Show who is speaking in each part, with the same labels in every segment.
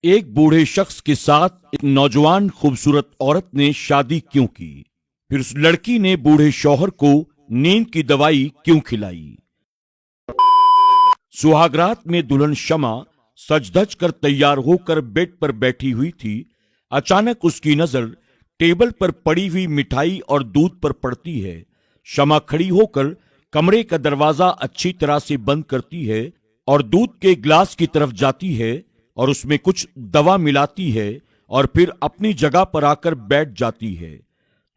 Speaker 1: एक बूढ़े शख्स के साथ एक नौजवान खूबसूरत औरत ने शादी क्यों की? फिर उस लड़की ने बूढ़े शौहर को नींद की दवाई क्यों खिलाई? सुहागरात में दुल्हन शमा सज धज कर तैयार होकर बेड पर बैठी हुई थी। अचानक उसकी नजर टेबल पर पड़ी हुई मिठाई और दूध पर पड़ती है। शमा खड़ी होकर कमरे का दरवाजा अच्छी तरह से बंद करती है और दूध के गिलास की तरफ जाती है और उसमें कुछ दवा मिलाती है और फिर अपनी जगह पर आकर बैठ जाती है।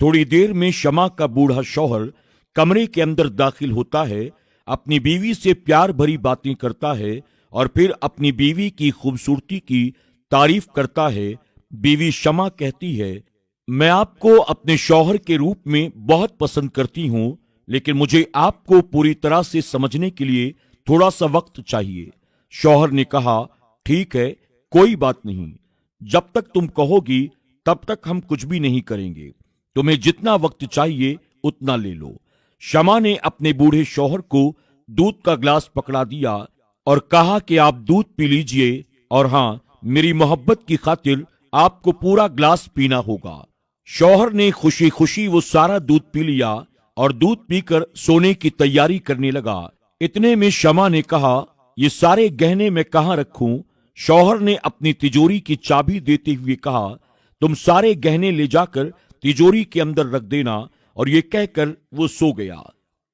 Speaker 1: थोड़ी देर में शमा का बूढ़ा शौहर कमरे के अंदर दाखिल होता है, अपनी बीवी से प्यार भरी बातें करता है और फिर अपनी बीवी की खूबसूरती की तारीफ करता है। बीवी शमा कहती है, मैं आपको अपने शौहर के रूप में बहुत पसंद करती हूं, लेकिन मुझे आपको पूरी तरह से समझने के लिए थोड़ा सा वक्त चाहिए। शौहर ने कहा, ठीक है, कोई बात नहीं, जब तक तुम कहोगी तब तक हम कुछ भी नहीं करेंगे। तुम्हें जितना वक्त चाहिए उतना ले लो। शमा ने अपने बूढ़े शौहर को दूध का ग्लास पकड़ा दिया और कहा कि आप दूध पी लीजिए, और हां, मेरी मोहब्बत की खातिर आपको पूरा ग्लास पीना होगा। शौहर ने खुशी खुशी वो सारा दूध पी लिया और दूध पीकर सोने की तैयारी करने लगा। इतने में शमा ने कहा, ये सारे गहने मैं कहां रखूं? शौहर ने अपनी तिजोरी की चाबी देते हुए कहा, तुम सारे गहने ले जाकर तिजोरी के अंदर रख देना, और ये कहकर वो सो गया।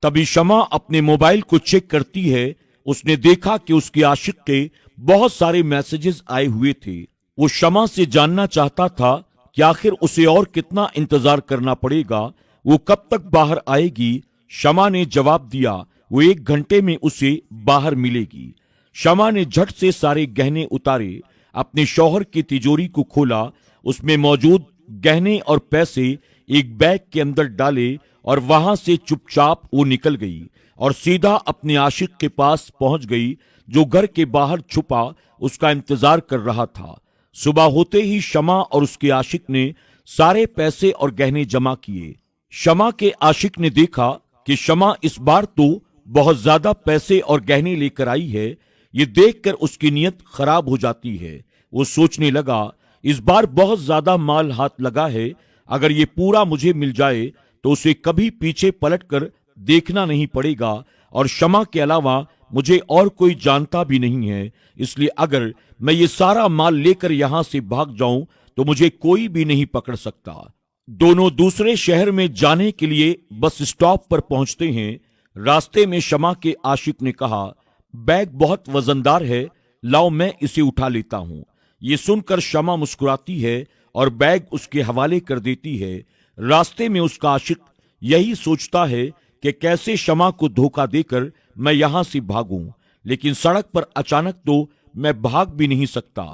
Speaker 1: तभी शमा अपने मोबाइल को चेक करती है। उसने देखा कि उसके आशिक के बहुत सारे मैसेजेस आए हुए थे। वो शमा से जानना चाहता था कि आखिर उसे और कितना इंतजार करना पड़ेगा, वो कब तक बाहर आएगी। शमा ने जवाब दिया, वो 1 घंटे में उसे बाहर मिलेगी। शमा ने झट से सारे गहने उतारे, अपने शौहर की तिजोरी को खोला, उसमें मौजूद गहने और पैसे एक बैग के अंदर डाले और वहां से चुपचाप वो निकल गई और सीधा अपने आशिक के पास पहुंच गई, जो घर के बाहर छुपा उसका इंतजार कर रहा था। सुबह होते ही शमा और उसके आशिक ने सारे पैसे और गहने जमा किए। शमा के आशिक ने देखा कि शमा इस बार तो बहुत ज्यादा पैसे और गहने लेकर आई है। ये देखकर उसकी नीयत खराब हो जाती है। वो सोचने लगा, इस बार बहुत ज्यादा माल हाथ लगा है, अगर ये पूरा मुझे मिल जाए तो उसे कभी पीछे पलटकर देखना नहीं पड़ेगा, और शमा के अलावा मुझे और कोई जानता भी नहीं है, इसलिए अगर मैं ये सारा माल लेकर यहां से भाग जाऊं तो मुझे कोई भी नहीं पकड़ सकता। दोनों दूसरे शहर में जाने के लिए बस स्टॉप पर पहुंचते हैं। रास्ते में शमा के आशिक ने कहा, बैग बहुत वजनदार है, लाओ मैं इसे उठा लेता हूं। ये सुनकर शमा मुस्कुराती है और बैग उसके हवाले कर देती है। रास्ते में उसका आशिक यही सोचता है कि कैसे शमा को धोखा देकर मैं यहां से भागूं, लेकिन सड़क पर अचानक तो मैं भाग भी नहीं सकता।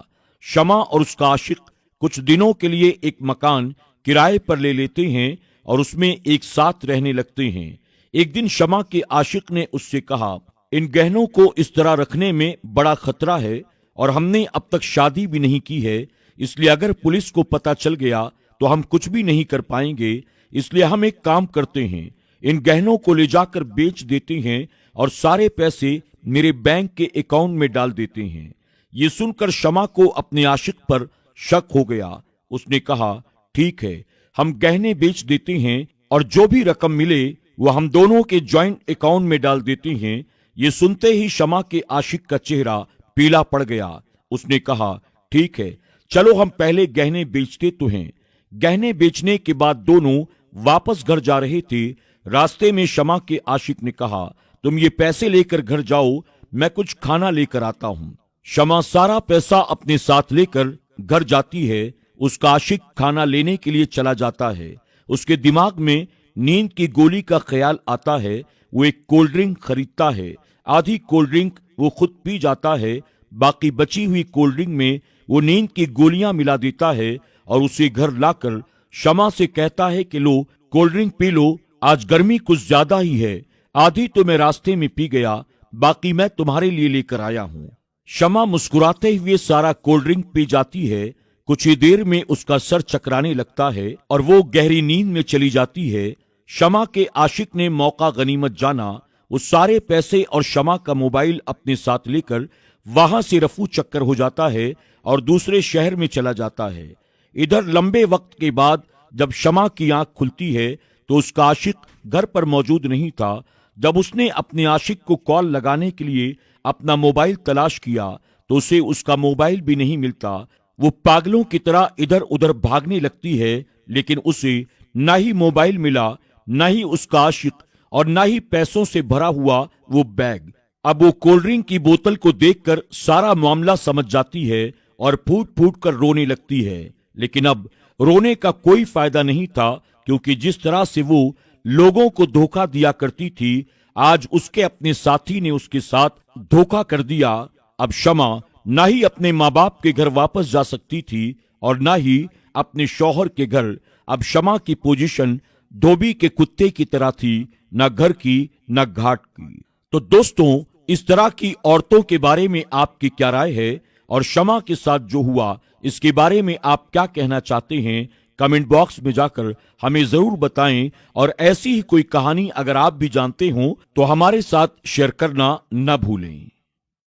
Speaker 1: शमा और उसका आशिक कुछ दिनों के लिए एक मकान किराए पर ले लेते हैं और उसमें एक साथ रहने लगते हैं। एक दिन शमा के आशिक ने उससे कहा, इन गहनों को इस तरह रखने में बड़ा खतरा है और हमने अब तक शादी भी नहीं की है, इसलिए अगर पुलिस को पता चल गया तो हम कुछ भी नहीं कर पाएंगे। इसलिए हम एक काम करते हैं, इन गहनों को ले जाकर बेच देते हैं और सारे पैसे मेरे बैंक के अकाउंट में डाल देते हैं। ये सुनकर शमा को अपने आशिक पर शक हो गया। उसने कहा, ठीक है, हम गहने बेच देते हैं और जो भी रकम मिले वो हम दोनों के जॉइंट अकाउंट में डाल देते हैं। ये सुनते ही शमा के आशिक का चेहरा पीला पड़ गया। उसने कहा, ठीक है, चलो हम पहले गहने बेचते तो हैं। गहने बेचने के बाद दोनों वापस घर जा रहे थे। रास्ते में शमा के आशिक ने कहा, तुम ये पैसे लेकर घर जाओ, मैं कुछ खाना लेकर आता हूं। शमा सारा पैसा अपने साथ लेकर घर जाती है। उसका आशिक खाना लेने के लिए चला जाता है। उसके दिमाग में नींद की गोली का ख्याल आता है। वो एक कोल्ड ड्रिंक खरीदता है। आधी कोल्ड ड्रिंक वो खुद पी जाता है, बाकी बची हुई कोल्ड ड्रिंक में वो नींद की गोलियां मिला देता है और उसे घर लाकर शमा से कहता है कि लो कोल्ड ड्रिंक पी लो, आज गर्मी कुछ ज्यादा ही है, आधी तो मैं रास्ते में पी गया, बाकी मैं तुम्हारे लिए लेकर आया हूं। शमा मुस्कुराते हुए सारा कोल्ड ड्रिंक पी जाती है। कुछ ही देर में उसका सर चकराने लगता है और वो गहरी नींद में चली जाती है। शमा के आशिक ने मौका गनीमत जाना। वो सारे पैसे और शमा का मोबाइल अपने साथ लेकर वहां से रफू चक्कर हो जाता है और दूसरे शहर में चला जाता है। इधर लंबे वक्त के बाद जब शमा की आंख खुलती है तो उसका आशिक घर पर मौजूद नहीं था। जब उसने अपने आशिक को कॉल लगाने के लिए अपना मोबाइल तलाश किया तो उसे उसका मोबाइल भी नहीं मिलता। वो पागलों की तरह इधर उधर भागने लगती है, लेकिन उसे ना ही मोबाइल मिला, ना ही उसका आशिक और ना ही पैसों से भरा हुआ वो बैग। अब वो कोल्ड ड्रिंक की बोतल को देखकर सारा मामला समझ जाती है और फूट फूट कर रोने लगती है। लेकिन अब रोने का कोई फायदा नहीं था, क्योंकि जिस तरह से वो लोगों को धोखा दिया करती थी, आज उसके अपने साथी ने उसके साथ धोखा कर दिया। अब शमा ना ही अपने माँ बाप के घर वापस जा सकती थी और ना ही अपने शौहर के घर। अब शमा की पोजीशन धोबी के कुत्ते की तरह थी, न घर की न घाट की। तो दोस्तों, इस तरह की औरतों के बारे में आपकी क्या राय है, और शमा के साथ जो हुआ इसके बारे में आप क्या कहना चाहते हैं? कमेंट बॉक्स में जाकर हमें जरूर बताएं। और ऐसी ही कोई कहानी अगर आप भी जानते हो तो हमारे साथ शेयर करना न भूलें।